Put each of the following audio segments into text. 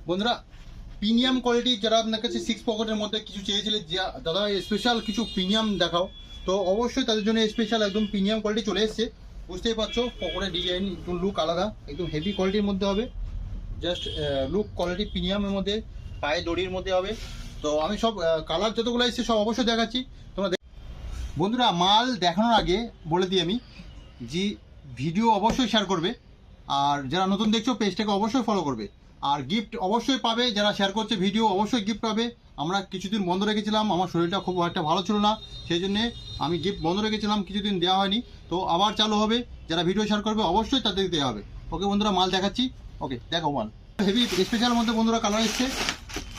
বন্ধুরা premium quality যারা আপনার কাছে 6 পকেটের মধ্যে কিছু চেয়েছিলে, দাদা স্পেশাল কিছু প্রিমিয়াম দেখাও, তো অবশ্যই তাদের জন্য স্পেশাল একদম প্রিমিয়াম কোয়ালিটি চলে এসছে। বুঝতেই পারছো পকেটের ডিজাইন একটু লুক আলাদা, একদম হেভি কোয়ালিটির মধ্যে হবে, জাস্ট লুক কোয়ালিটি প্রিমিয়ামের মধ্যে, পায়ে দড়ির মধ্যে হবে। তো আমি সব কালার যতগুলো এসছে সব অবশ্যই দেখাচ্ছি তোমরা। বন্ধুরা মাল দেখানোর আগে বলে দিই আমি যে ভিডিও অবশ্যই শেয়ার করবে, আর যারা নতুন দেখছো পেজটাকে অবশ্যই ফলো করবে, আর গিফট অবশ্যই পাবে। যারা শেয়ার করছে ভিডিও অবশ্যই গিফট পাবে। আমরা কিছুদিন বন্ধ রেখেছিলাম, আমার শরীরটা খুব একটা ভালো ছিল না, সেই জন্যে আমি গিফট বন্ধ রেখেছিলাম, কিছুদিন দেওয়া হয়নি, তো আবার চালু হবে। যারা ভিডিও শেয়ার করবে অবশ্যই তাদের দেওয়া হবে। ওকে বন্ধুরা মাল দেখাচ্ছি, ওকে দেখো মাল হেভি স্পেশাল মধ্যে বন্ধুরা কালার এসছে।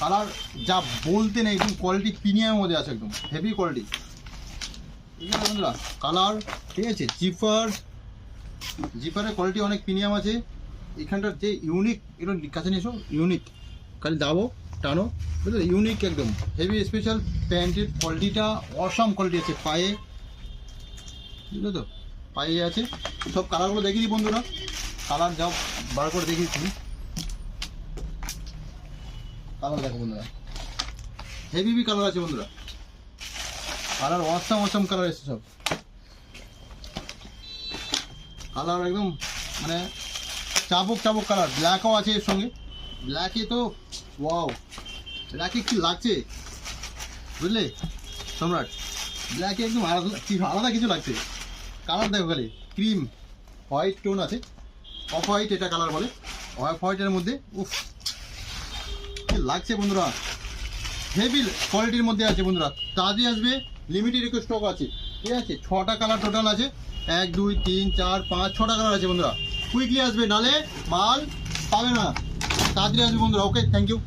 কালার যা বলতে নেই, একদম কোয়ালিটি প্রিমিয়ামের মধ্যে আছে, একদম হেভি কোয়ালিটি। ঠিক আছে বন্ধুরা, কালার ঠিক আছে। জিপারের কোয়ালিটি অনেক প্রিমিয়াম আছে। এখানটার যে ইউনিক, এটা কাছে নিয়ে এসো, ইউনিক খালি দাবো টানো, বুঝলে, ইউনিক একদম হেভি স্পেশাল। প্যান্টের কোয়ালিটিটা অসাম কোয়ালিটি আছে, পায়ে বুঝলে তো, পায়ে আছে। সব কালারগুলো দেখিয়ে দিই বন্ধুরা, কালার যাও বার করে দেখিয়ে দিচ্ছি। কালার দেখো বন্ধুরা, হেভি কালার আছে বন্ধুরা, কালার অসাম কালার এসছে সব। কালার একদম মানে চাবুক কালার। ব্ল্যাকও আছে এর সঙ্গে, ব্ল্যাকে তো ওয়াও, ব্ল্যাকে কি লাগছে বুঝলে সম্রাট, ব্ল্যাকে একদম আলাদা কিছু লাগছে। কালার দেখো খালি, ক্রিম হোয়াইট টোন আছে, অফ হোয়াইট এটা কালার বলে, অফ হোয়াইটের মধ্যে উফ কি লাগছে বন্ধুরা, হেভি কোয়ালিটির মধ্যে আছে বন্ধুরা। তাড়াতাড়ি আসবে, লিমিটেড স্টক আছে, ঠিক আছে। 6টা কালার টোটাল আছে, 1 2 3 4 5 6টা কালার আছে বন্ধুরা। কুইকলি আসবে, নালে মাল পাবে না, তাড়াতাড়ি আসবে বন্ধুরা। ওকে, থ্যাংক ইউ।